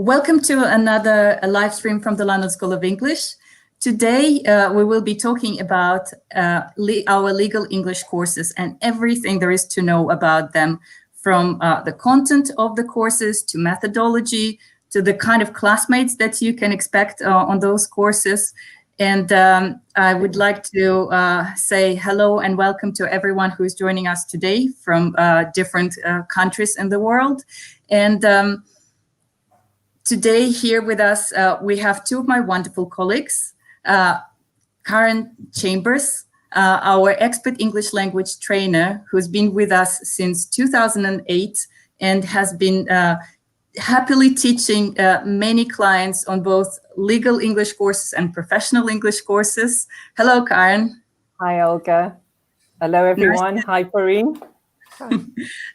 Welcome to another live stream from the London School of English. Today, we will be talking about our legal English courses and everything there is to know about them, from the content of the courses to methodology to the kind of classmates that you can expect on those courses. And I would like to say hello and welcome to everyone who is joining us today from different countries in the world. And today here with us, we have two of my wonderful colleagues, Karen Chambers, our expert English language trainer, who's been with us since 2008 and has been happily teaching many clients on both legal English courses and professional English courses. Hello, Karen. Hi, Olga. Hello, everyone. Hi, Perrine.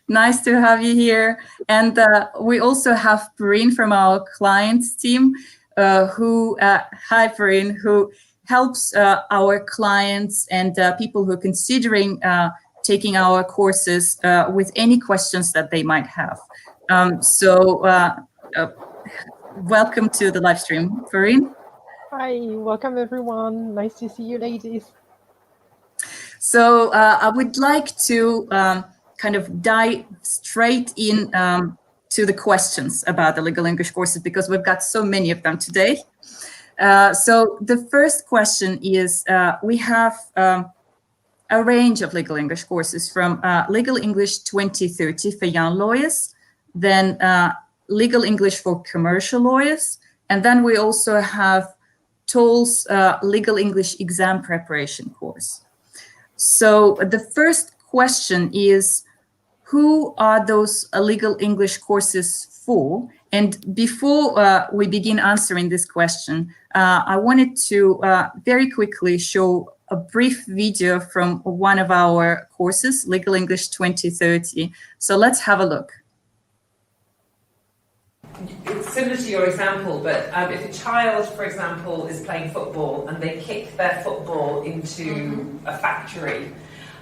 Nice to have you here. And we also have Perrine from our clients team, hi, Perrine, who helps our clients and people who are considering taking our courses with any questions that they might have. Welcome to the live stream, Perrine. Hi, welcome everyone. Nice to see you, ladies. So I would like to kind of dive straight in to the questions about the legal English courses, because we've got so many of them today. So the first question is, we have a range of legal English courses, from Legal English 2030 for young lawyers, then Legal English for commercial lawyers, and then we also have TOL's Legal English exam preparation course. So the first question is, who are those legal English courses for? And before we begin answering this question, I wanted to very quickly show a brief video from one of our courses, Legal English 2030. So let's have a look. It's similar to your example, but if a child, for example, is playing football and they kick their football into a factory,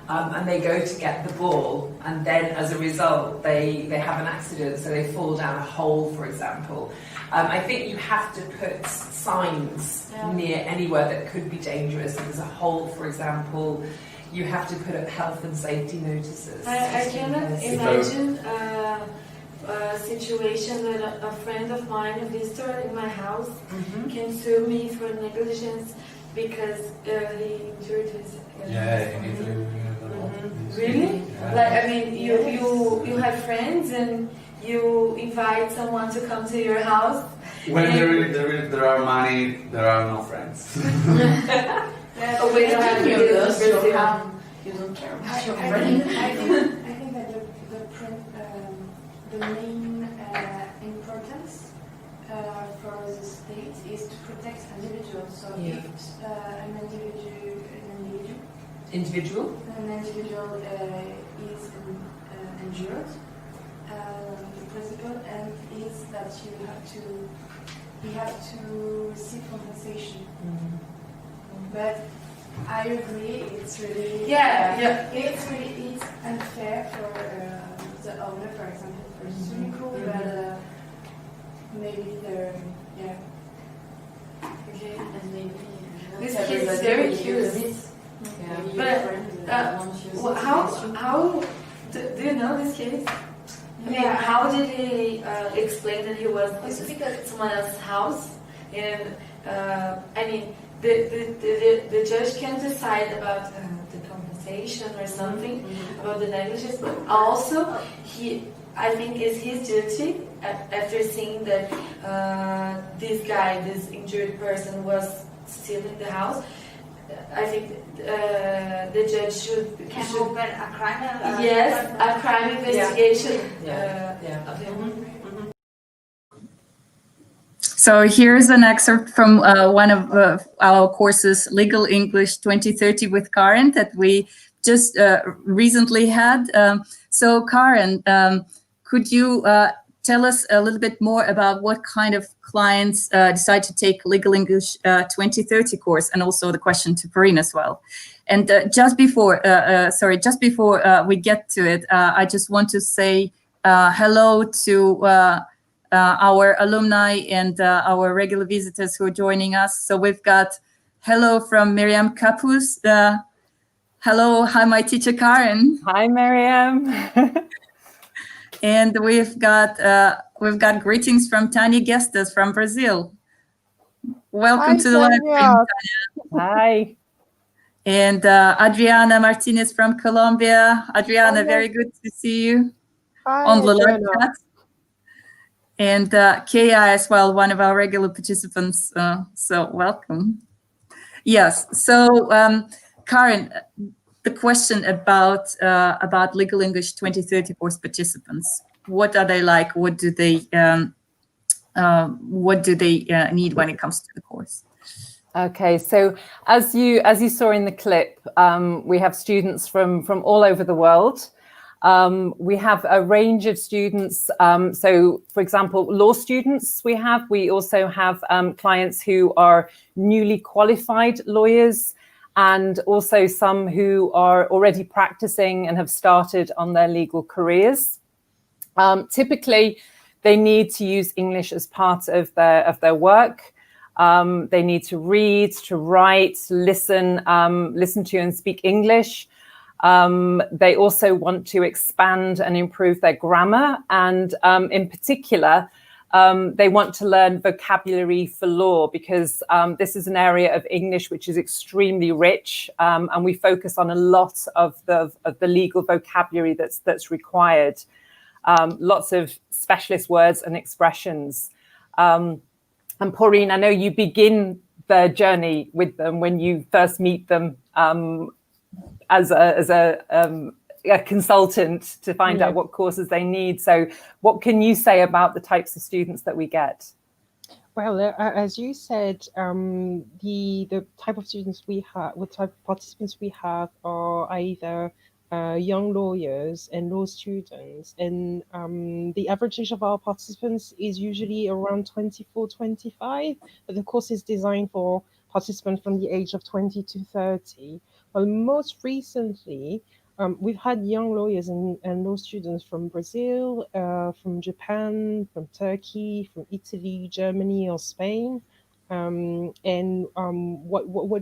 and they go to get the ball, and then as a result they have an accident, so they fall down a hole, for example. I think you have to put signs near anywhere that could be dangerous. If there's a hole, for example, you have to put up health and safety notices. I cannot imagine a situation that a friend of mine, a visitor in my house, can sue me for negligence because he injured his. In Italy we have a lot of these. Really? Yeah. Like, I mean, you have friends and you invite someone to come to your house. When there are money, there are no friends. Oh, we don't have you to don't care I about your think friend. that the main importance for the state is to protect individuals. So if an individual is injured, the principle is that you have to receive compensation. But I agree, it's really it's unfair for the owner, for example, for Sunico, but maybe they're okay, and maybe This kid is very cute. But how do you know this case? I mean, how did he explain that he was at someone else's house? And I mean, the judge can decide about the compensation or something about the negligence, but also I think it's his duty, after seeing that this injured person was still in the house. I think the judge should open a crime. A crime investigation of him. So here's an excerpt from one of our courses, Legal English 2030 with Karen, that we just recently had. So Karen, could you tell us a little bit more about what kind of clients decide to take Legal English 2030 course, and also the question to Perrine as well. And just before we get to it, I just want to say hello to our alumni and our regular visitors who are joining us. So we've got hello from Miriam Kapus. Hello, hi, my teacher Karen. Hi, Miriam. And we've got greetings from Tanya Gestas from Brazil. Welcome Hi, to the live stream. Tanya. Hi. And Adriana Martinez from Colombia. Adriana, Hi, very good to see you Hi, on the live Adriana. chat. And Kaya as well, one of our regular participants. So welcome. Yes. So Karen, the question about Legal English 2030 course participants. What are they like? What do they need when it comes to the course? Okay, so as you saw in the clip, we have students from all over the world. We have a range of students. So, for example, law students we also have clients who are newly qualified lawyers, and also some who are already practicing and have started on their legal careers. Typically, they need to use English as part of their work. They need to read, to write, listen to and speak English. They also want to expand and improve their grammar. And in particular, they want to learn vocabulary for law, because this is an area of English which is extremely rich. And we focus on a lot of the legal vocabulary that's required. Lots of specialist words and expressions. And Paureen, I know you begin the journey with them when you first meet them as a consultant to find out what courses they need. So what can you say about the types of students that we get? Well, as you said, the type of students we have, what type of participants we have are either young lawyers and law students, and the average age of our participants is usually around 24, 25, but the course is designed for participants from the age of 20 to 30. Well, most recently, we've had young lawyers and law students from Brazil, from Japan, from Turkey, from Italy, Germany, or Spain. What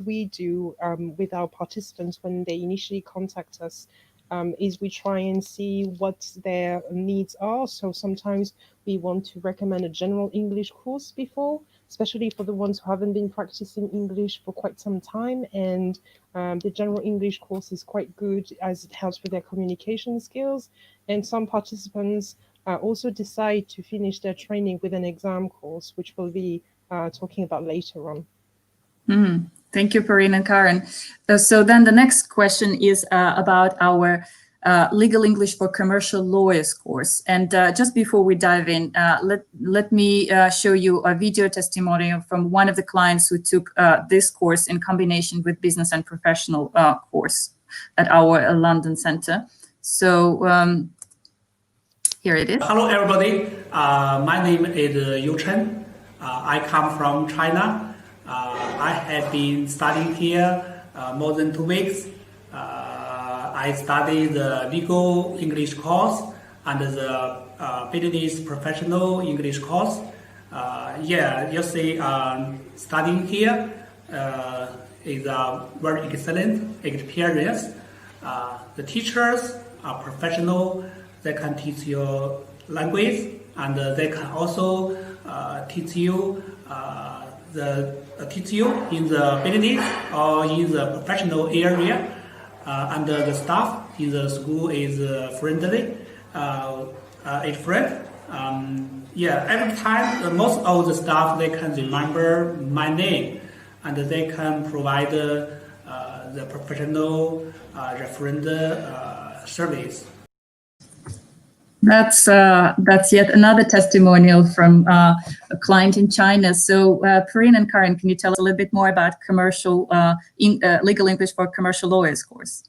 we do with our participants when they initially contact us is we try and see what their needs are. So sometimes we want to recommend a general English course before, especially for the ones who haven't been practicing English for quite some time. And the general English course is quite good as it helps with their communication skills. And some participants also decide to finish their training with an exam course, which we'll be talking about later on. Thank you, Paureen and Karen. So then the next question is about our Legal English for Commercial Lawyers course. And just before we dive in, let me show you a video testimonial from one of the clients who took this course in combination with business and professional course at our London center. So here it is. Hello, everybody. My name is Yu Chen. I come from China. I have been studying here more than 2 weeks. I studied the legal English course and the business professional English course. You see, studying here is a very excellent experience. The teachers are professional. They can teach you language, and they can also teach you in the business or in the professional area. And the staff in the school is friendly. It's friend. Every time, most of the staff, they can remember my name, and they can provide the professional reference service. That's yet another testimonial from a client in China. So, Paureen and Karen, can you tell us a little bit more about commercial legal English for commercial lawyers course?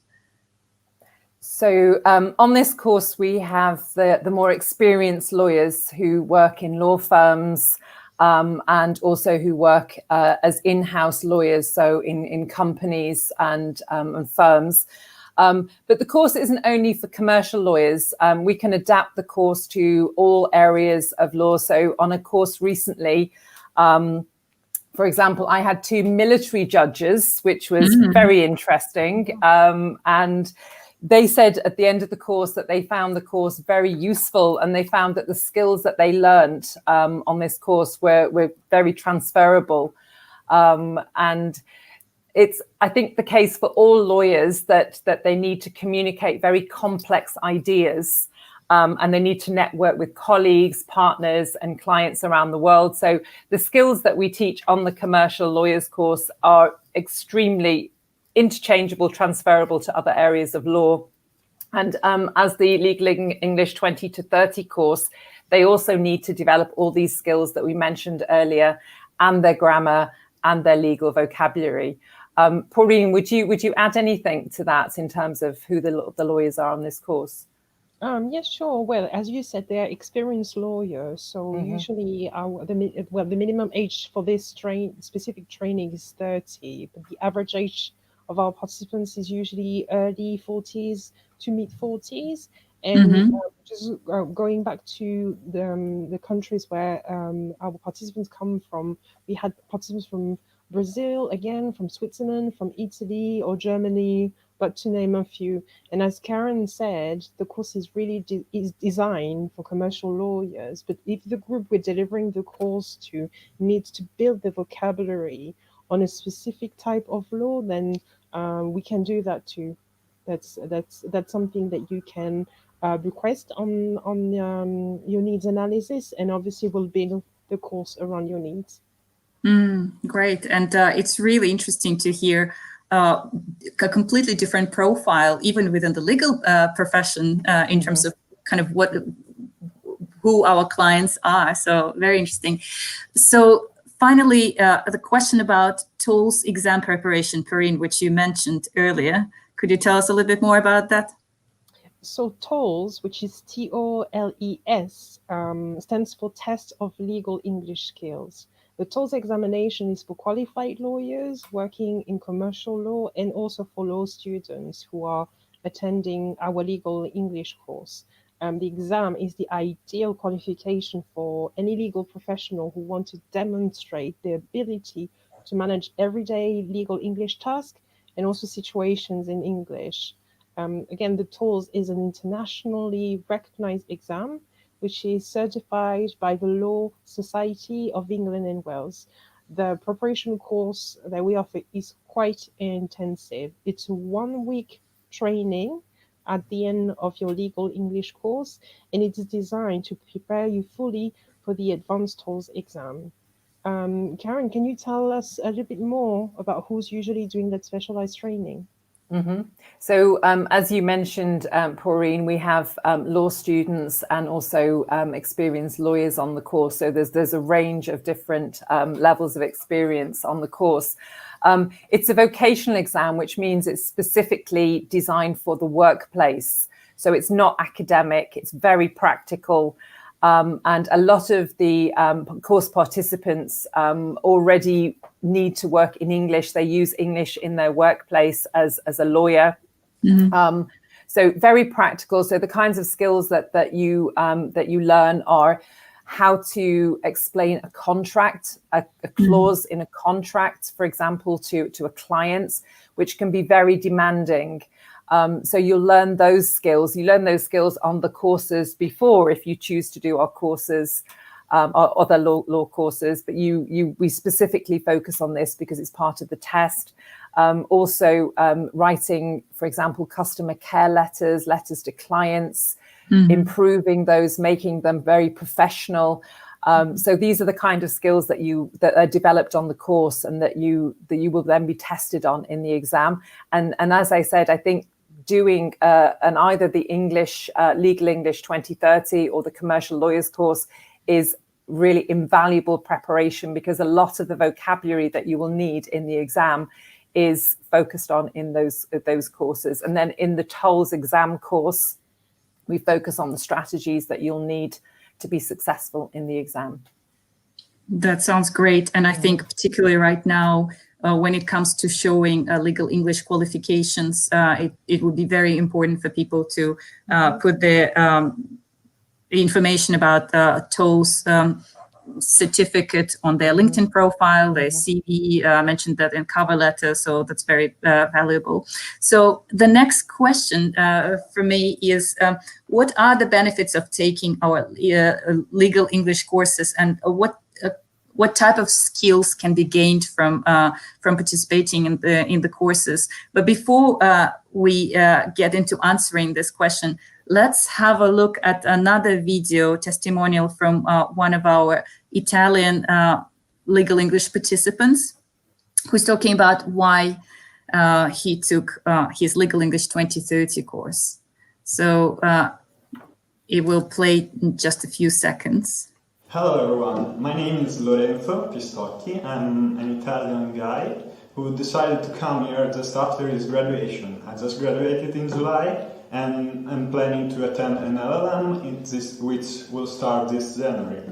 So, on this course, we have the more experienced lawyers who work in law firms and also who work as in-house lawyers, so in companies and firms. But the course isn't only for commercial lawyers. We can adapt the course to all areas of law. So on a course recently, for example, I had 2 military judges, which was very interesting. And they said at the end of the course that they found the course very useful, and they found that the skills that they learned on this course were very transferable. And it's, I think, the case for all lawyers that they need to communicate very complex ideas. And they need to network with colleagues, partners, and clients around the world. So the skills that we teach on the commercial lawyers course are extremely interchangeable, transferable to other areas of law. And as the Legal English 20 to 30 course, they also need to develop all these skills that we mentioned earlier, and their grammar and their legal vocabulary. Pauline, would you add anything to that in terms of who the lawyers are on this course? Yes, sure. Well, as you said, they are experienced lawyers. So usually the minimum age for this specific training is 30, but the average age of our participants is usually early 40s to mid 40s. And just going back to the countries where our participants come from, we had participants from Brazil, again, from Switzerland, from Italy or Germany, but to name a few. And as Karen said, the course is really is designed for commercial lawyers. But if the group we're delivering the course to needs to build the vocabulary on a specific type of law, then we can do that too. That's something that you can request on your needs analysis, and obviously we'll build the course around your needs. Great. And it's really interesting to hear a completely different profile, even within the legal profession, in terms of kind of who our clients are. So very interesting. So finally, the question about TOLES exam preparation, Perrine, which you mentioned earlier. Could you tell us a little bit more about that? So TOLES, which is TOLES, stands for Test of Legal English Skills. The TOLES examination is for qualified lawyers working in commercial law, and also for law students who are attending our legal English course. The exam is the ideal qualification for any legal professional who wants to demonstrate their ability to manage everyday legal English tasks and also situations in English. Again, the TOLES is an internationally recognized exam, which is certified by the Law Society of England and Wales. The preparation course that we offer is quite intensive. It's a 1-week training at the end of your legal English course, and it is designed to prepare you fully for the advanced TOLES exam. Karen, can you tell us a little bit more about who's usually doing that specialized training? So as you mentioned, Pauline, we have law students and also experienced lawyers on the course. So there's a range of different levels of experience on the course. It's a vocational exam, which means it's specifically designed for the workplace. So it's not academic, it's very practical. And a lot of the course participants already need to work in English. They use English in their workplace as a lawyer. So very practical. So the kinds of skills that you learn are how to explain a contract, a clause in a contract, for example, to a client, which can be very demanding. So you'll learn those skills. You learn those skills on the courses before, if you choose to do our courses, or other law courses. But we specifically focus on this because it's part of the test. Also, writing, for example, customer care letters to clients, improving those, making them very professional. So these are the kind of skills that are developed on the course, and that you will then be tested on in the exam. And as I said, I think doing either the English Legal English 2030 or the Commercial Lawyers course is really invaluable preparation, because a lot of the vocabulary that you will need in the exam is focused on in those courses. And then in the TOLES exam course, we focus on the strategies that you'll need to be successful in the exam. That sounds great. And I think particularly right now, when it comes to showing legal English qualifications, it would be very important for people to put their information about TOEFL's certificate on their LinkedIn profile, their CV, mentioned that in cover letter, so that's very valuable. So the next question for me is, what are the benefits of taking our legal English courses, and what type of skills can be gained from participating in the courses? But before we get into answering this question, let's have a look at another video testimonial from one of our Italian legal English participants, who's talking about why he took his legal English 2030 course. So it will play in just a few seconds. Hello everyone, my name is Lorenzo Pistocchi. I'm an Italian guy who decided to come here just after his graduation. I just graduated in July and I'm planning to attend an LLM which will start this January.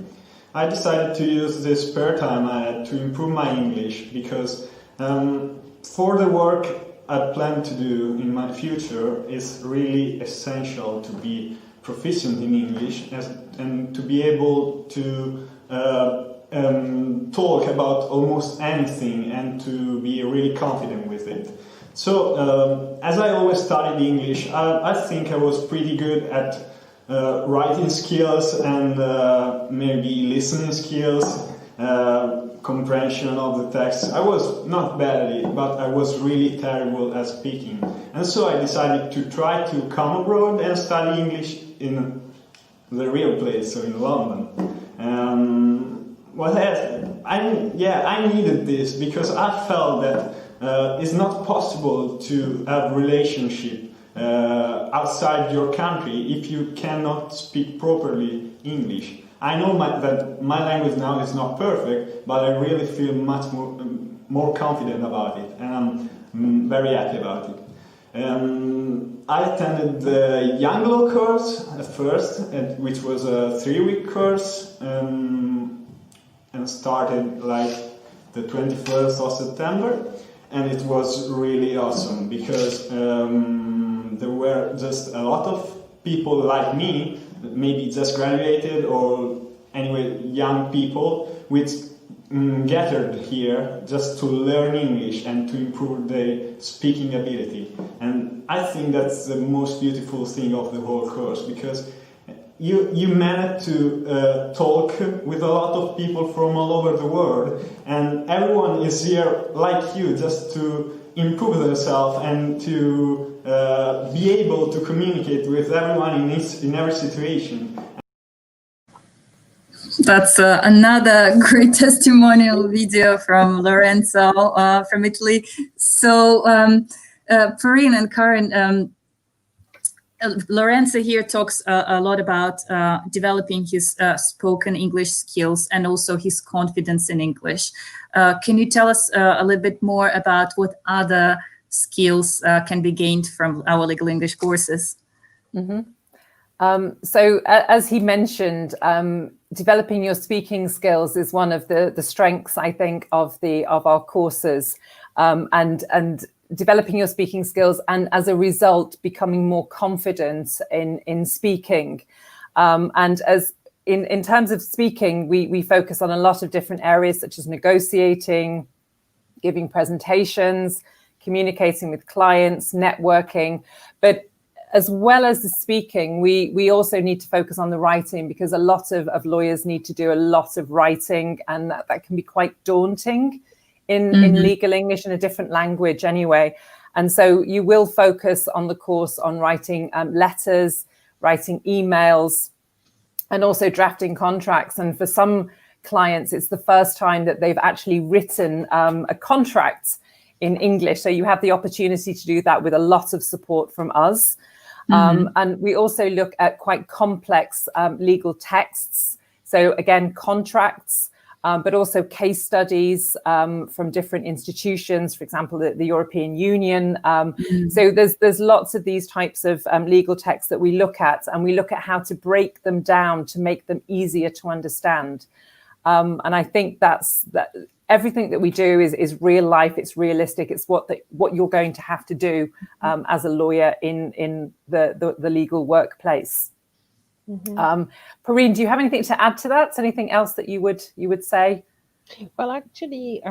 I decided to use this spare time to improve my English because for the work I plan to do in my future is really essential to be proficient in English and to be able to talk about almost anything and to be really confident with it. So, as I always studied English, I think I was pretty good at writing skills and maybe listening skills, comprehension of the text. I was not bad at it, but I was really terrible at speaking. And so I decided to try to come abroad and study English in the real place, so in London. I needed this because I felt that it's not possible to have relationship outside your country if you cannot speak properly English. I know that my language now is not perfect, but I really feel much more confident about it, and I'm very happy about it. I attended the Young Law course at first, which was a 3-week course, and started like the 21st of September, and it was really awesome because there were just a lot of people like me, maybe just graduated or anyway young people, which gathered here just to learn English and to improve their speaking ability. And I think that's the most beautiful thing of the whole course, because you manage to talk with a lot of people from all over the world, and everyone is here like you just to improve themselves and to be able to communicate with everyone in every situation. That's another great testimonial video from Lorenzo from Italy. So Perrine and Karen, Lorenzo here talks a lot about developing his spoken English skills and also his confidence in English. Can you tell us a little bit more about what other skills can be gained from our legal English courses? So as he mentioned, developing your speaking skills is one of the strengths, I think, of our courses, and developing your speaking skills, and as a result, becoming more confident in speaking. And as in terms of speaking, we focus on a lot of different areas, such as negotiating, giving presentations, communicating with clients, networking. But as well as the speaking, we also need to focus on the writing, because a lot of lawyers need to do a lot of writing, and that can be quite daunting in legal English, in a different language anyway. And so you will focus on the course on writing letters, writing emails, and also drafting contracts. And for some clients, it's the first time that they've actually written a contract in English. So you have the opportunity to do that with a lot of support from us. And we also look at quite complex legal texts. So again, contracts, but also case studies from different institutions, for example, the European Union. So there's lots of these types of legal texts that we look at, and we look at how to break them down to make them easier to understand. And I think that everything that we do is real life. It's realistic. It's what you're going to have to do as a lawyer in the legal workplace. Perrine, do you have anything to add to that? Anything else that you would say? Well, actually,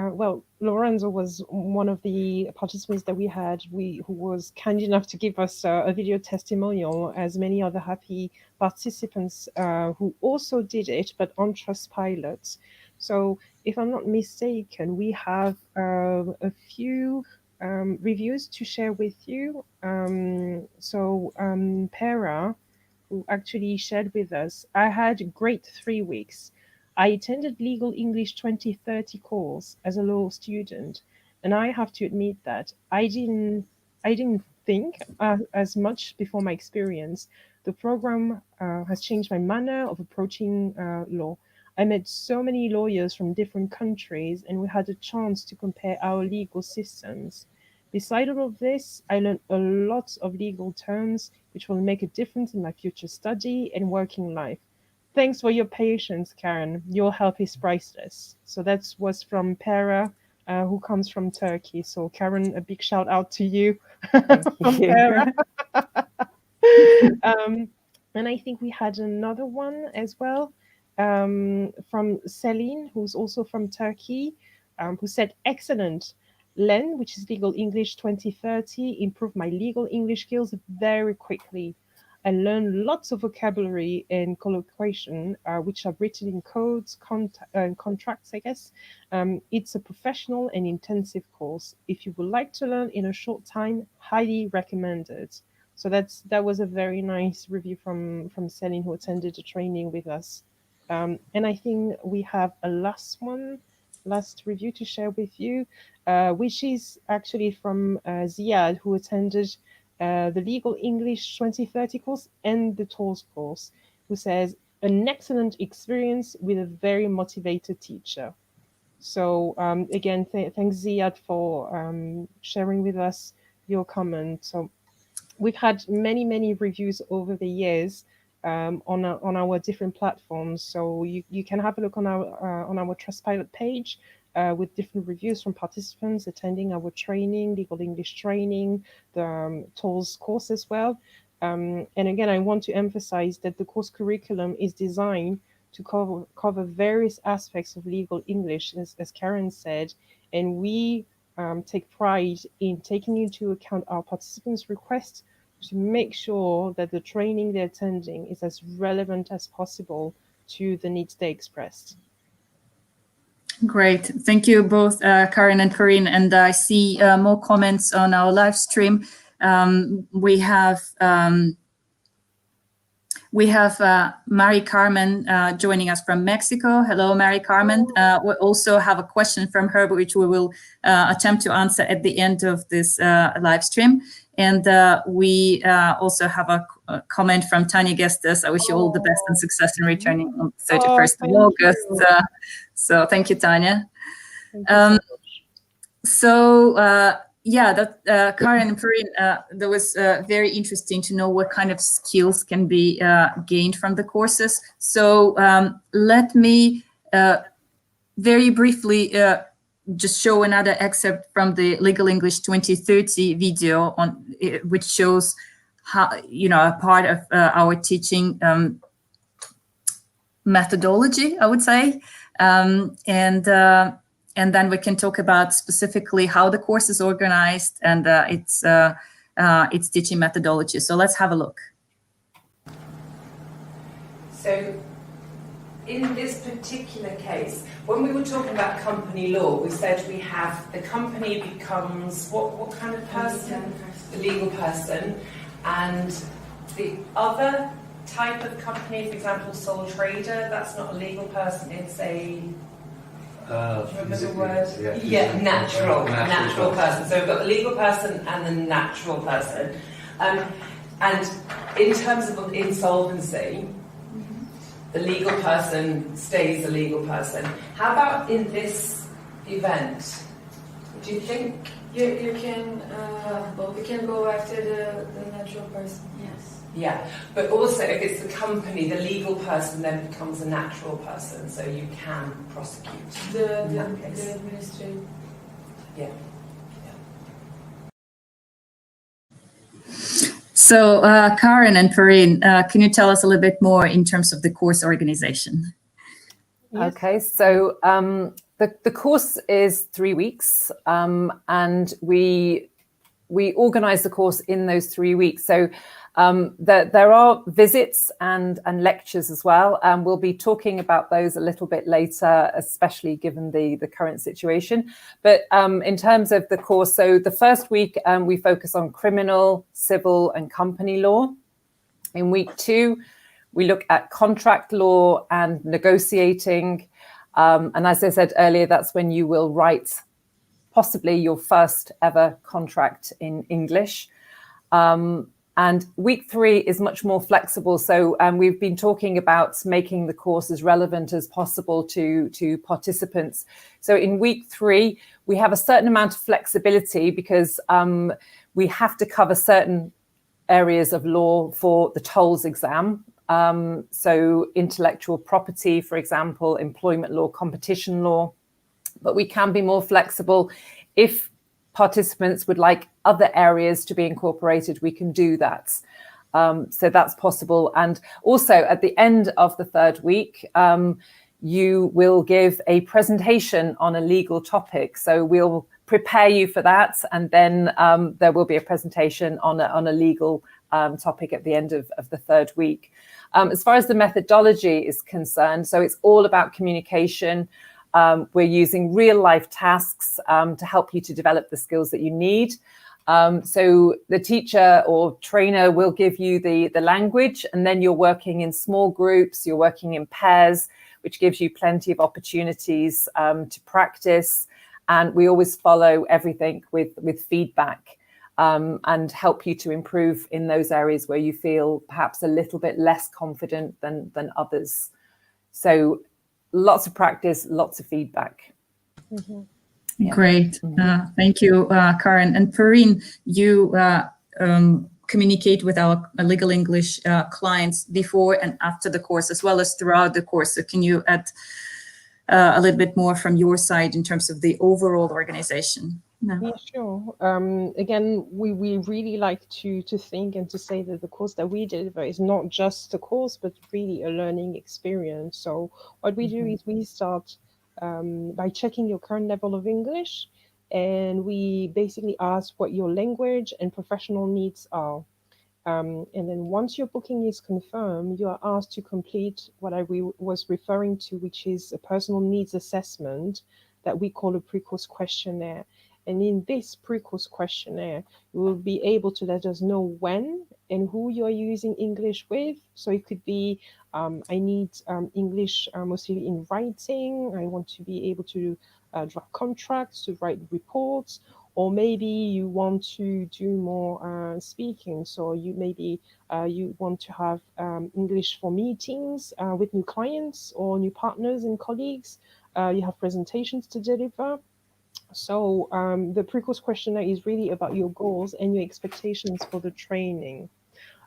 Lorenzo was one of the participants that we had, who was kind enough to give us a video testimonial, as many other happy participants who also did it, but on Trustpilot. So, if I'm not mistaken, we have a few reviews to share with you. Pera, who actually shared with us, I had a great 3 weeks. I attended Legal English 2030 course as a law student, and I have to admit that I didn't think as much before my experience. The program has changed my manner of approaching law. I met so many lawyers from different countries, and we had a chance to compare our legal systems. Beside all of this, I learned a lot of legal terms, which will make a difference in my future study and working life. Thanks for your patience, Karen. Your help is priceless. So that was from Pera, who comes from Turkey. So Karen, a big shout out to you from Pera. And I think we had another one as well from Celine, who's also from Turkey, who said, excellent. Len, which is Legal English 2030, improved my legal English skills very quickly. I learned lots of vocabulary and collocation, which are written in codes, contracts, I guess. It's a professional and intensive course. If you would like to learn in a short time, highly recommended. So that was a very nice review from Celine, who attended the training with us. And I think we have a last review to share with you, which is actually from Ziad, who attended the Legal English 2030 course and the TOEFL course, who says, an excellent experience with a very motivated teacher. So again, thanks Ziad for sharing with us your comment. So we've had many reviews over the years on our different platforms. So you can have a look on our Trustpilot page with different reviews from participants attending our training, Legal English training, the TOEFL course as well. And again, I want to emphasize that the course curriculum is designed to cover various aspects of legal English, as Karen said, and we take pride in taking into account our participants' requests to make sure that the training they're attending is as relevant as possible to the needs they expressed. Great. Thank you both, Karen and Perrine. And I see more comments on our live stream. We have Mari Carmen joining us from Mexico. Hello, Mari Carmen. We also have a question from her, which we will attempt to answer at the end of this live stream. And we also have a comment from Tanya Gestes. I wish you all the best and success in returning on 31st of August. So thank you, Tanya. Karen and Perrine, that was very interesting to know what kind of skills can be gained from the courses. So let me very briefly just show another excerpt from the Legal English 2030 video which shows how, a part of our teaching methodology, I would say. And then we can talk about specifically how the course is organized and its teaching methodology. So let's have a look. So in this particular case, when we were talking about company law, we said we have the company becomes what kind of person? The legal person. And the other type of company, for example, sole trader, that's not a legal person, it's a... remember the word? Yeah, natural person. So we've got the legal person and the natural person. And in terms of insolvency, the legal person stays a legal person. How about in this event? Do you think you can go after the natural person? Yes. Yeah, but also if it's the company, the legal person then becomes a natural person, so you can prosecute The in that case. the administrative. Yeah. So, Karen and Perrine, can you tell us a little bit more in terms of the course organization? Yes. Okay, so the course is 3 weeks, and we organize the course in those 3 weeks. So there are visits and lectures as well, and we'll be talking about those a little bit later, especially given the current situation. But in terms of the course, so the first week we focus on criminal, civil and company law. In week 2, we look at contract law and negotiating. And as I said earlier, that's when you will write possibly your first ever contract in English. And week 3 is much more flexible. So we've been talking about making the course as relevant as possible to participants. So in week 3, we have a certain amount of flexibility because we have to cover certain areas of law for the tolls exam. So intellectual property, for example, employment law, competition law. But we can be more flexible. If participants would like other areas to be incorporated, we can do that. So that's possible. And also at the end of the 3rd week, you will give a presentation on a legal topic. So we'll prepare you for that. And then there will be a presentation on a legal topic at the end of the 3rd week. As far as the methodology is concerned, so it's all about communication. We're using real life tasks to help you to develop the skills that you need. So the teacher or trainer will give you the language, and then you're working in small groups, you're working in pairs, which gives you plenty of opportunities to practice. And we always follow everything with feedback and help you to improve in those areas where you feel perhaps a little bit less confident than others. So lots of practice, lots of feedback. Mm-hmm. Yeah. Great. Thank you, Karen. And Perrine, you communicate with our Legal English clients before and after the course, as well as throughout the course. So can you add a little bit more from your side in terms of the overall organization? No. Yeah, sure. Again, we really like to think and to say that the course that we deliver is not just a course, but really a learning experience. So what we do is we start by checking your current level of English, and we basically ask what your language and professional needs are. And then once your booking is confirmed, you are asked to complete what I was referring to, which is a personal needs assessment that we call a pre-course questionnaire. And in this pre-course questionnaire, you will be able to let us know when and who you are using English with. So it could be, I need English mostly in writing. I want to be able to draft contracts, to write reports, or maybe you want to do more speaking. So you maybe you want to have English for meetings with new clients or new partners and colleagues. You have presentations to deliver. So the pre-course questionnaire is really about your goals and your expectations for the training.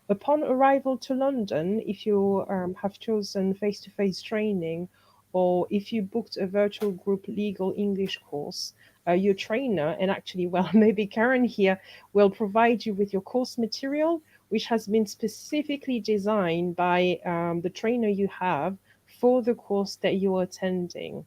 Upon arrival to London, if you have chosen face-to-face training, or if you booked a virtual group legal English course, your trainer, and actually, well, maybe Karen here, will provide you with your course material, which has been specifically designed by the trainer you have for the course that you're attending.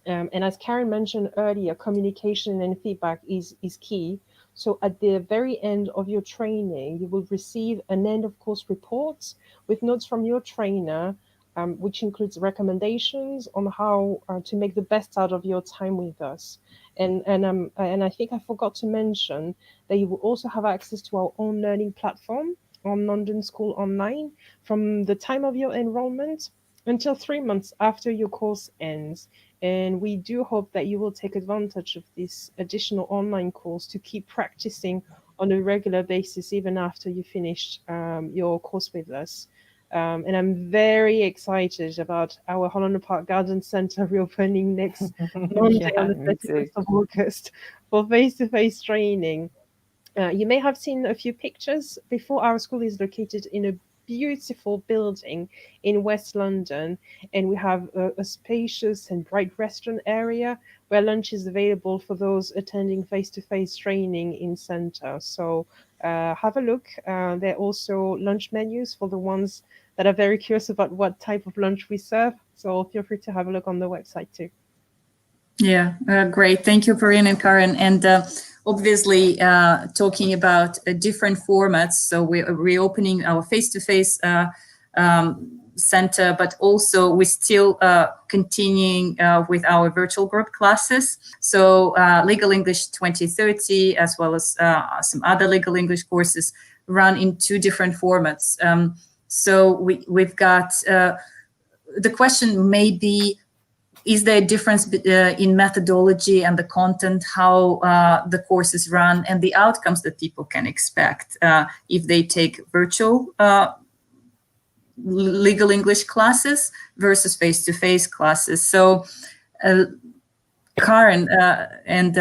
And as Karen mentioned earlier, communication and feedback is key. So at the very end of your training, you will receive an end of course report with notes from your trainer, which includes recommendations on how to make the best out of your time with us. And I think I forgot to mention that you will also have access to our own learning platform on London School Online from the time of your enrollment until 3 months after your course ends. And we do hope that you will take advantage of this additional online course to keep practicing on a regular basis, even after you finished your course with us. And I'm very excited about our Holland Park Garden Centre reopening next Monday on the 31st of August for face-to-face training. You may have seen a few pictures before. Our school is located in a beautiful building in West London, and we have a spacious and bright restaurant area where lunch is available for those attending face-to-face training in centre. So have a look. There are also lunch menus for the ones that are very curious about what type of lunch we serve. So feel free to have a look on the website too. Yeah, great. Thank you, Perrine and Karen. And obviously, talking about different formats. So we're reopening our face-to-face center, but also we're still continuing with our virtual group classes. So Legal English 2030, as well as some other legal English courses, run in 2 different formats. So we've got, the question may be, is there a difference in methodology and the content, how the courses run, and the outcomes that people can expect if they take virtual legal English classes versus face-to-face classes? So, Karen, and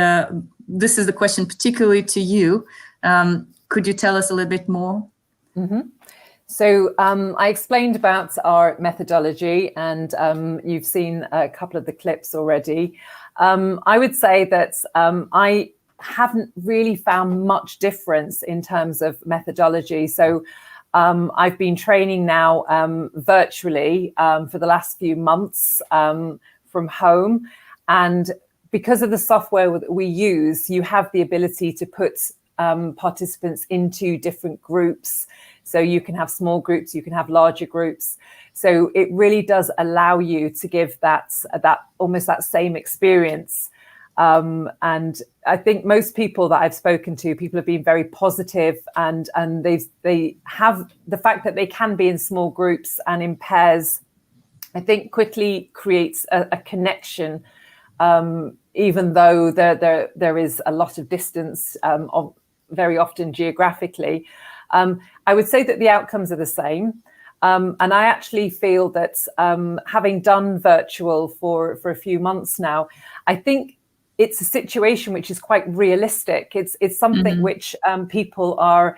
this is the question particularly to you. Could you tell us a little bit more? Mm-hmm. So I explained about our methodology, and you've seen a couple of the clips already. I would say that I haven't really found much difference in terms of methodology. So I've been training now virtually for the last few months from home. And because of the software that we use, you have the ability to put participants into different groups. So you can have small groups, you can have larger groups. So it really does allow you to give that almost that same experience. And I think most people that I've spoken to, people have been very positive, and they have the fact that they can be in small groups and in pairs, I think quickly creates a connection, even though there is a lot of distance, very often geographically. I would say that the outcomes are the same. And I actually feel that having done virtual for a few months now, I think it's a situation which is quite realistic. It's something which people are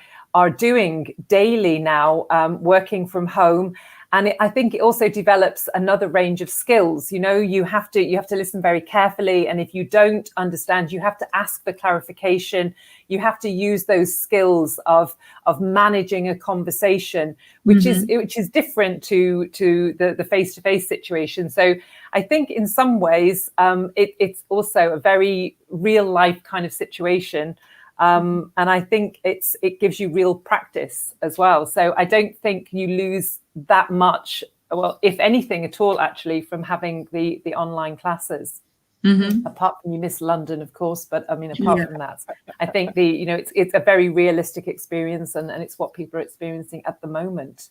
doing daily now, working from home. And I think it also develops another range of skills. You know, you have to listen very carefully. And if you don't understand, you have to ask for clarification. You have to use those skills of managing a conversation, which is different to the face-to-face situation. So I think in some ways, it's also a very real life kind of situation. And I think it gives you real practice as well. So I don't think you lose that much, well, if anything at all, actually, from having the online classes. Apart from you miss London, of course, but I mean, apart from that, I think it's a very realistic experience, and it's what people are experiencing at the moment.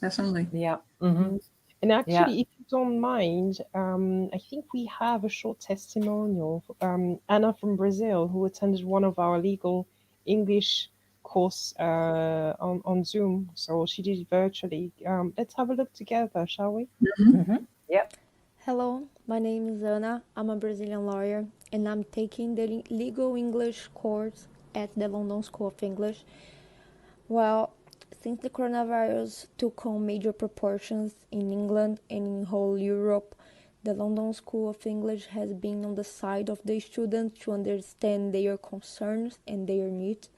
Definitely. Yeah. And actually, if you don't mind, I think we have a short testimonial. Anna from Brazil, who attended one of our legal English course on Zoom. So she did it virtually. Let's have a look together, shall we? Yep. Hello, my name is Anna. I'm a Brazilian lawyer, and I'm taking the legal English course at the London School of English. Well, since the coronavirus took on major proportions in England and in whole Europe, the London School of English has been on the side of the students to understand their concerns and their needs.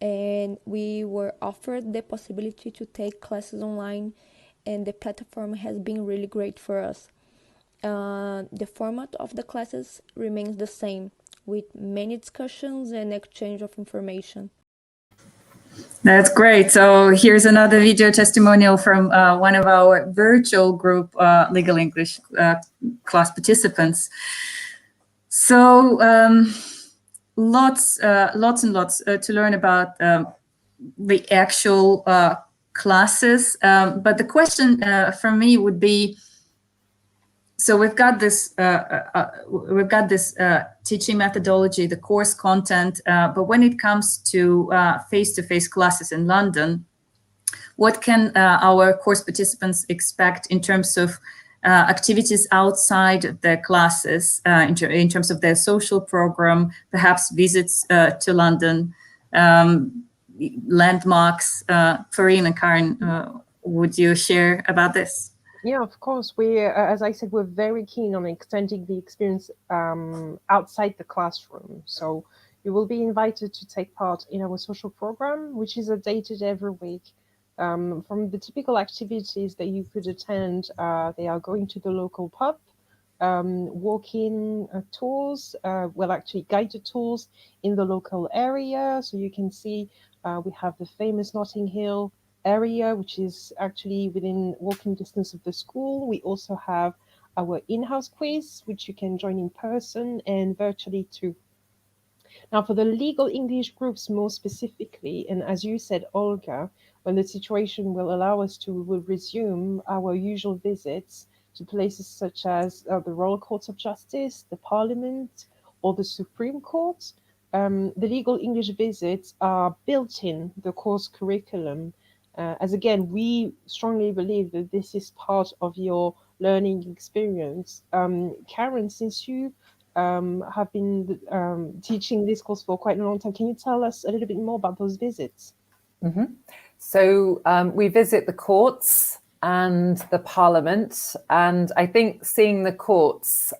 And we were offered the possibility to take classes online, and the platform has been really great for us. The format of the classes remains the same, with many discussions and exchange of information. That's great. So here's another video testimonial from one of our virtual group Legal English class participants. So lots and lots to learn about the actual classes. But the question from me would be, so we've got this teaching methodology, the course content, but when it comes to face-to-face classes in London, what can our course participants expect in terms of activities outside of their classes in terms of their social program, perhaps visits to London, landmarks. Farine and Karen, would you share about this? Yeah, of course. As I said, we're very keen on extending the experience outside the classroom. So you will be invited to take part in our social program, which is updated every week. From the typical activities that you could attend, they are going to the local pub, walking tours, actually guided tours in the local area. So you can see we have the famous Notting Hill area, which is actually within walking distance of the school. We also have our in-house quiz, which you can join in person and virtually too. Now, for the legal English groups more specifically, and as you said, Olga, when the situation will allow us to, we will resume our usual visits to places such as the Royal Courts of Justice, the Parliament, or the Supreme Court. The legal English visits are built in the course curriculum. As again, we strongly believe that this is part of your learning experience. Karen, since you have been teaching this course for quite a long time, can you tell us a little bit more about those visits? Mm-hmm. So we visit the courts and the Parliament, and I think seeing the courts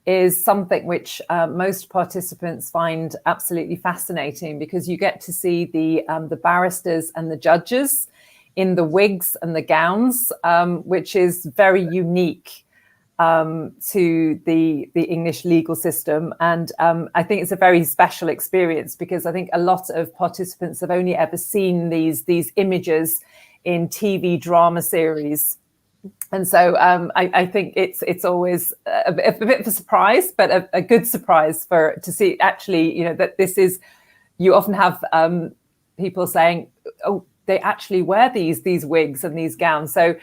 is something which most participants find absolutely fascinating, because you get to see the barristers and the judges in the wigs and the gowns, which is very unique to the English legal system. And I think it's a very special experience, because I think a lot of participants have only ever seen these images in TV drama series. And so I think it's always a bit of a surprise, but a good surprise to see actually, you know, that this is, you often have people saying, oh, they actually wear these wigs and these gowns. So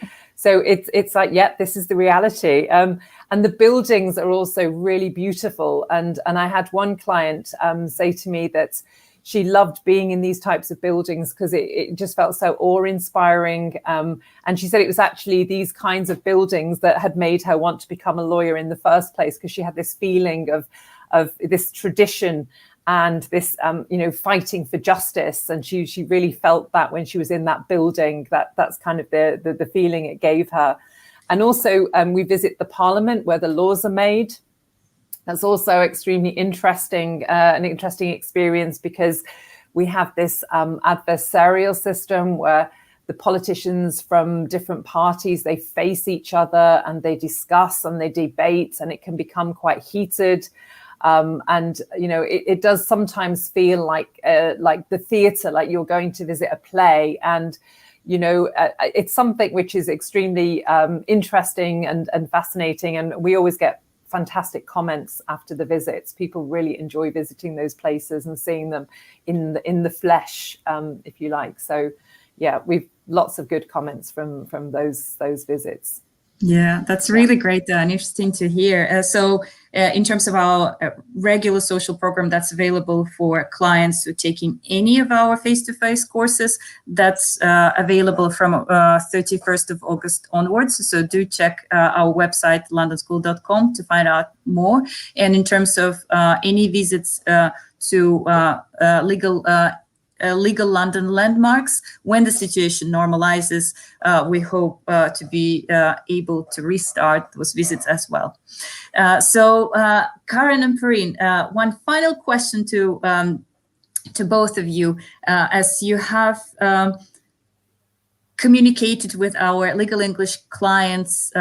it's like, yeah, this is the reality. And the buildings are also really beautiful. And I had one client say to me that she loved being in these types of buildings because it just felt so awe-inspiring. And she said it was actually these kinds of buildings that had made her want to become a lawyer in the first place, because she had this feeling of this tradition and this, fighting for justice. And she really felt that when she was in that building, that's kind of the feeling it gave her. And also we visit the Parliament where the laws are made. That's also extremely interesting, an interesting experience, because we have this adversarial system where the politicians from different parties, they face each other and they discuss and they debate, and it can become quite heated. And, you know, it does sometimes feel like the theatre, like you're going to visit a play. And, you know, it's something which is extremely interesting and fascinating. And we always get fantastic comments after the visits. People really enjoy visiting those places and seeing them in the flesh, if you like. So, yeah, we've lots of good comments from those visits. Yeah, that's really great and interesting to hear. So in terms of our regular social program that's available for clients who are taking any of our face-to-face courses, that's available from 31st of August onwards. So do check our website, londonschool.com, to find out more. And in terms of any visits to legal London landmarks, when the situation normalizes, we hope to be able to restart those visits as well. So Karen and Farine, one final question to both of you, as you have communicated with our legal English clients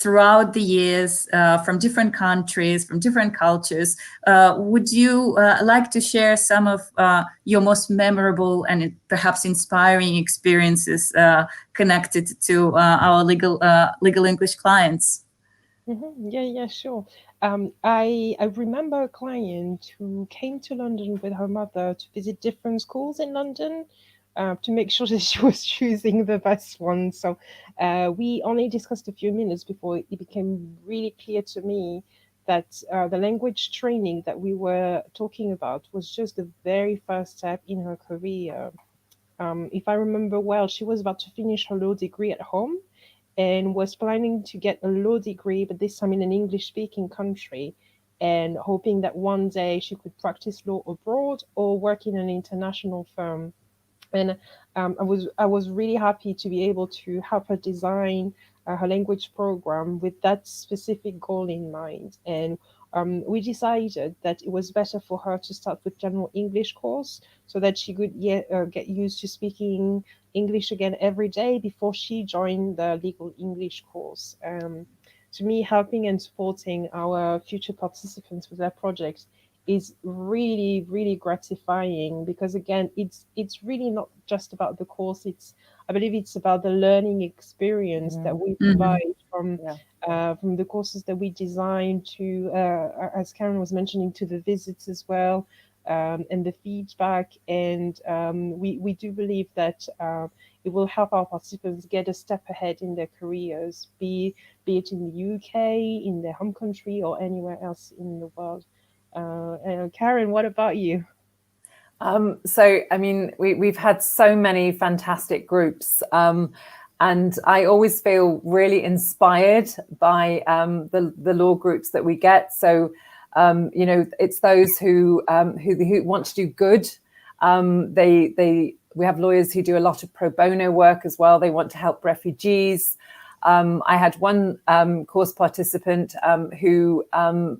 throughout the years, from different countries, from different cultures. Would you like to share some of your most memorable and perhaps inspiring experiences connected to our legal English clients? Mm-hmm. Yeah, sure. I remember a client who came to London with her mother to visit different schools in London, to make sure that she was choosing the best one. So we only discussed a few minutes before it became really clear to me that the language training that we were talking about was just the very first step in her career. If I remember well, she was about to finish her law degree at home, and was planning to get a law degree, but this time in an English-speaking country, and hoping that one day she could practice law abroad or work in an international firm. And I was really happy to be able to help her design her language program with that specific goal in mind. And we decided that it was better for her to start with general English course so that she could get used to speaking English again every day before she joined the legal English course. To me, helping and supporting our future participants with their projects is really, really gratifying, because again, it's really not just about the course. I believe it's about the learning experience that we provide from the courses that we design to, as Karen was mentioning, to the visits as well, and the feedback. And we do believe that it will help our participants get a step ahead in their careers, be it in the UK, in their home country, or anywhere else in the world. Karen, what about you? So, I mean, we've had so many fantastic groups, and I always feel really inspired by the law groups that we get. So, you know, it's those who want to do good. We have lawyers who do a lot of pro bono work as well. They want to help refugees. I had one course participant who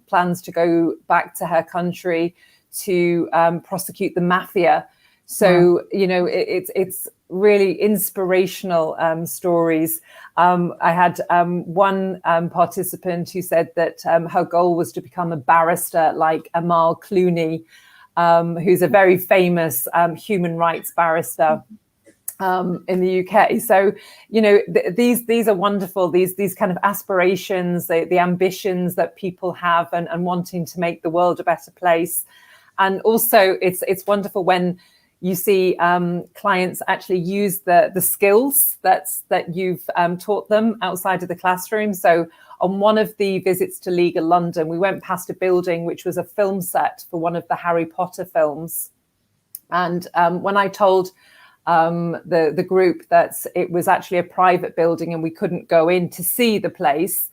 plans to go back to her country to prosecute the mafia. So, you know, it's really inspirational stories. I had one participant who said that her goal was to become a barrister like Amal Clooney, who's a very famous human rights barrister in the UK. So, you know, these are wonderful, these kind of aspirations, the ambitions that people have, and wanting to make the world a better place. And also it's wonderful when you see clients actually use the skills that you've taught them outside of the classroom. So on one of the visits to Legal London, we went past a building which was a film set for one of the Harry Potter films. And when I told the group that it was actually a private building and we couldn't go in to see the place,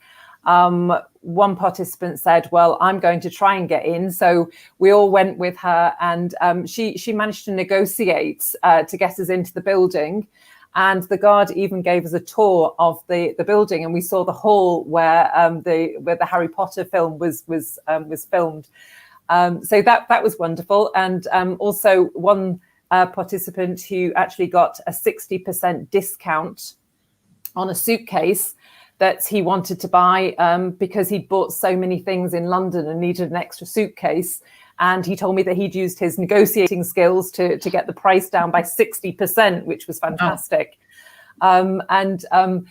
one participant said, well, I'm going to try and get in. So we all went with her, and she managed to negotiate to get us into the building. And the guard even gave us a tour of the building, and we saw the hall where the Harry Potter film was filmed. So that was wonderful. And also one participant who actually got a 60% discount on a suitcase that he wanted to buy because he'd bought so many things in London and needed an extra suitcase. And he told me that he'd used his negotiating skills to get the price down by 60%, which was fantastic. The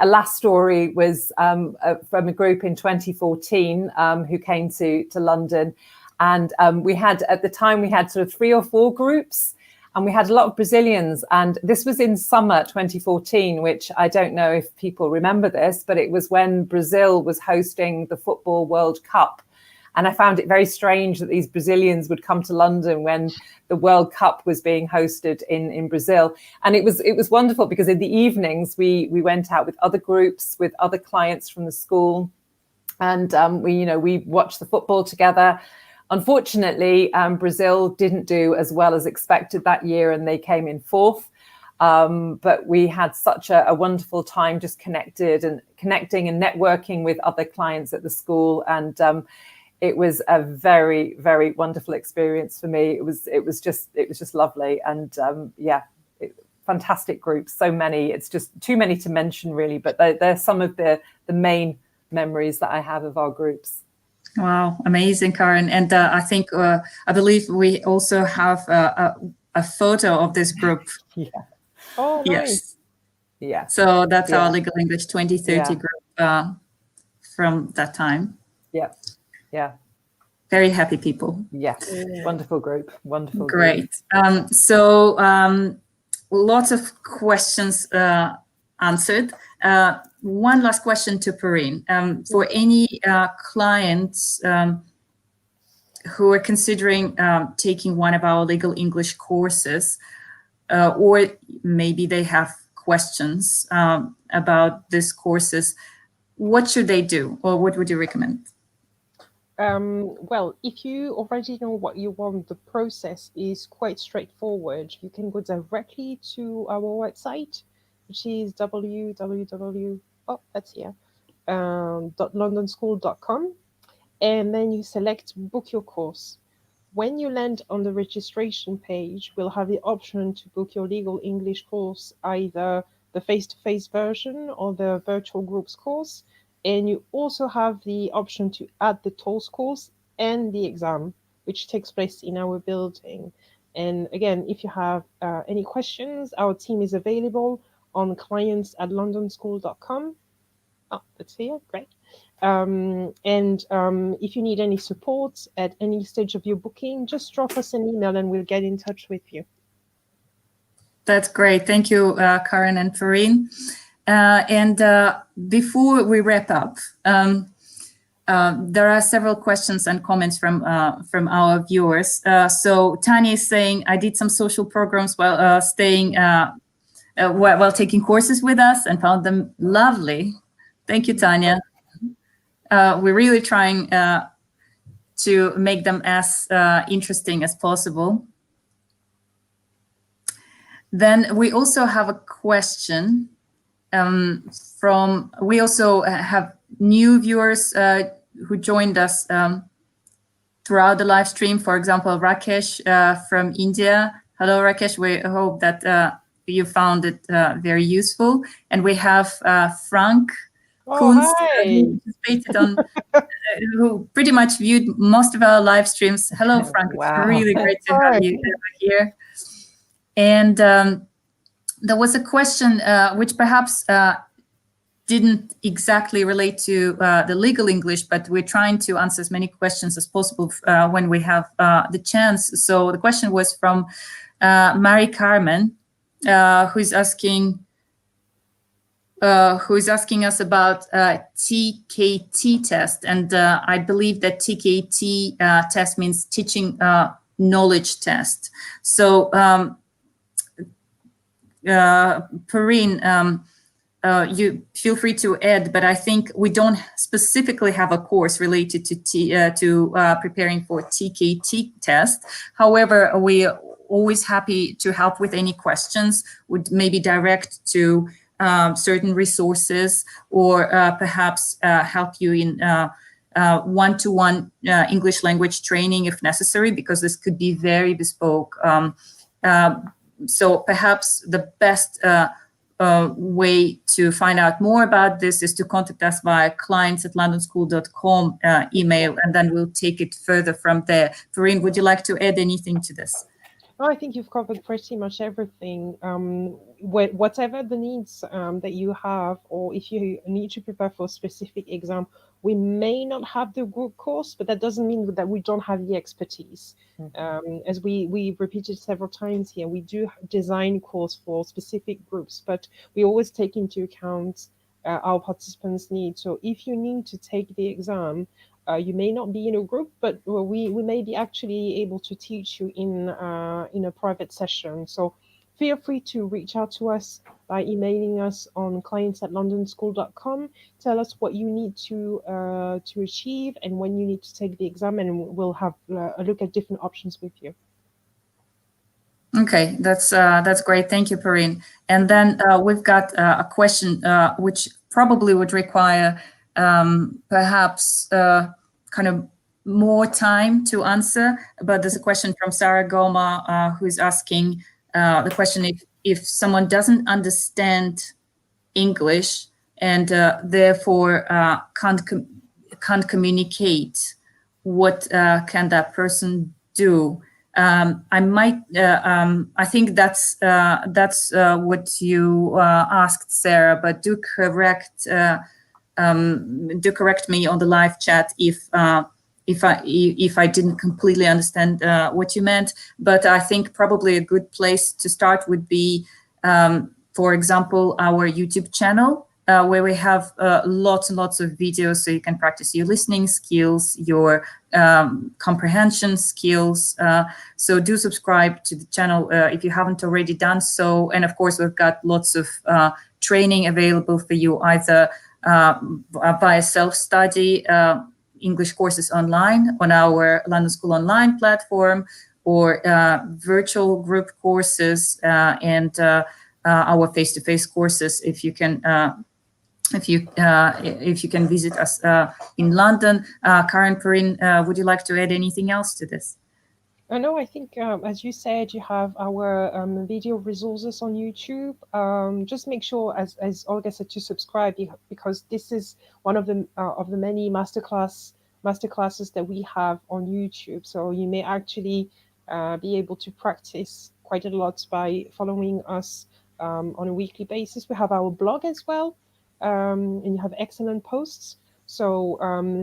last story was from a group in 2014 who came to London. And we had sort of 3 or 4 groups. And we had a lot of Brazilians, and this was in summer 2014, which I don't know if people remember this, but it was when Brazil was hosting the Football World Cup. And I found it very strange that these Brazilians would come to London when the World Cup was being hosted in Brazil. And it was wonderful because in the evenings we went out with other groups, with other clients from the school, and we watched the football together. Unfortunately, Brazil didn't do as well as expected that year, and they came in 4th. But we had such a wonderful time just connecting and networking with other clients at the school. And it was a very, very wonderful experience for me. It was just lovely. And fantastic groups, so many. It's just too many to mention, really. But they're some of the main memories that I have of our groups. Wow, amazing, Karen. And I believe we also have a photo of this group. Yeah. Oh, yes. Nice. Yeah. So that's our Legal English 2030 group from that time. Yeah. Yeah. Very happy people. Yeah. Wonderful group. Wonderful. Great. Group. Lots of questions answered. One last question to Perrine. For any clients who are considering taking one of our Legal English courses, or maybe they have questions about these courses, what should they do, or what would you recommend? Well, if you already know what you want, the process is quite straightforward. You can go directly to our website, which is www.londonschool.com, and then you select book your course. When you land on the registration page, we'll have the option to book your legal English course, either the face-to-face version or the virtual groups course. And you also have the option to add the TOEFL course and the exam, which takes place in our building. And again, if you have any questions, our team is available on clients@londonschool.com. Oh, that's here, great. If you need any support at any stage of your booking, just drop us an email and we'll get in touch with you. That's great. Thank you, Karen and Farine. Before we wrap up, there are several questions and comments from our viewers. So Tanya is saying, I did some social programs while while taking courses with us and found them lovely. Thank you, Tanya. We're really trying to make them as interesting as possible. Then we also have a question we also have new viewers who joined us throughout the live stream. For example, Rakesh from India. Hello, Rakesh. We hope that you found it very useful. And we have Frank Kunz, who participated on, who pretty much viewed most of our live streams. Hello, Frank. Wow. It's really great to have you here. And there was a question which perhaps didn't exactly relate to the legal English, but we're trying to answer as many questions as possible when we have the chance. So the question was from Mary Carmen, who's asking us about TKT test, and I believe that TKT test means teaching knowledge test. So Perrine, you feel free to add, but I think we don't specifically have a course related to preparing for TKT test. However, we are always happy to help with any questions, would maybe direct to certain resources, or perhaps help you in one-to-one English language training if necessary, because this could be very bespoke. So perhaps the best way to find out more about this is to contact us via clients@londonschool.com email, and then we'll take it further from there. Farine, would you like to add anything to this? Oh, I think you've covered pretty much everything. Whatever the needs that you have, or if you need to prepare for a specific exam, we may not have the group course, but that doesn't mean that we don't have the expertise. As we repeated several times here, we do design course for specific groups, but we always take into account our participants' needs. So if you need to take the exam, you may not be in a group, but we may be actually able to teach you in a private session. So feel free to reach out to us by emailing us on clients@londonschool.com. Tell us what you need to achieve and when you need to take the exam, and we'll have a look at different options with you. Okay, that's great. Thank you, Perrine. And then we've got a question which probably would require perhaps kind of more time to answer, but there's a question from Sarah Goma who's asking the question, if someone doesn't understand English and therefore can't communicate, what can that person do? I think that's what you asked, Sarah, but do correct me on the live chat if I didn't completely understand what you meant. But I think probably a good place to start would be, for example, our YouTube channel, where we have lots and lots of videos, so you can practice your listening skills, your comprehension skills. So do subscribe to the channel if you haven't already done so. And of course, we've got lots of training available for you, either via self-study, English courses online on our London School Online platform, or virtual group courses and our face-to-face courses. If you can visit us in London. Karen, Perrine, would you like to add anything else to this? No, I think, as you said, you have our video resources on YouTube. Just make sure, as Olga said, to subscribe, because this is one of the many masterclasses that we have on YouTube. So you may actually be able to practice quite a lot by following us on a weekly basis. We have our blog as well, and you have excellent posts. So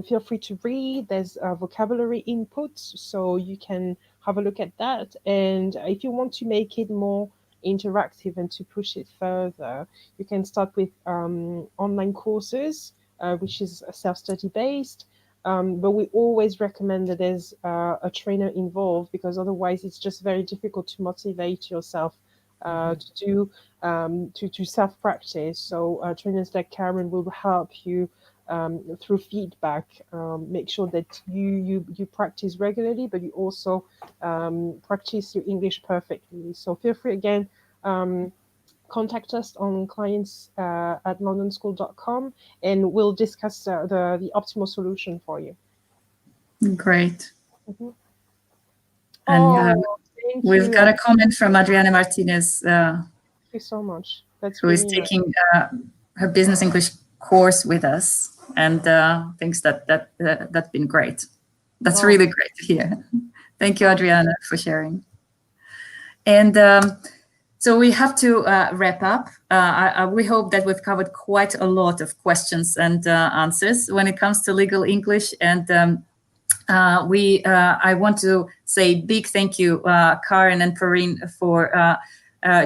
feel free to read. There's vocabulary inputs, so you can have a look at that. And if you want to make it more interactive and to push it further, you can start with online courses, which is self-study based. But we always recommend that there's a trainer involved, because otherwise it's just very difficult to motivate yourself to self-practice. So trainers like Karen will help you through feedback, make sure that you practice regularly, but you also practice your English perfectly. So feel free again, contact us on clients@londonschool.com, and we'll discuss the optimal solution for you. Great. Mm-hmm. And we've got a comment from Adriana Martinez. Thank you so much. That's who is taking her business English course with us, and thinks that's been great. That's really great to hear. Thank you, Adriana, for sharing. And so we have to wrap up. We hope that we've covered quite a lot of questions and answers when it comes to legal English. And I want to say big thank you, Karen and Perrine, for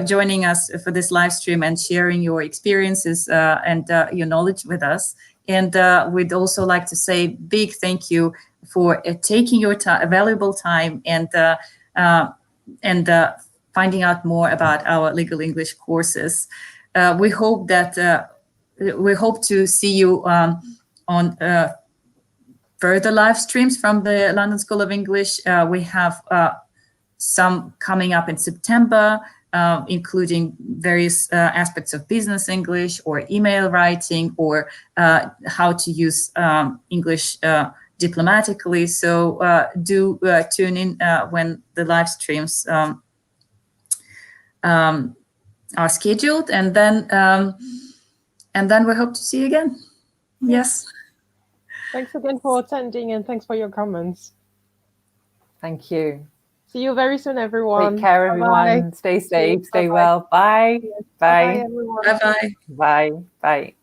joining us for this live stream and sharing your experiences and your knowledge with us. And we'd also like to say big thank you for taking your valuable time and finding out more about our legal English courses. We hope to see you on further live streams from the London School of English. We have some coming up in September, including various aspects of business English or email writing, or how to use English diplomatically. So do tune in when the live streams are scheduled, and then we hope to see you again. Yes. Thanks again for attending, and thanks for your comments. Thank you. See you very soon, everyone. Take care, everyone. Bye-bye. Stay safe, stay Bye-bye. well. Bye. Yes. Bye. Bye, everyone. Bye-bye. Bye. Bye.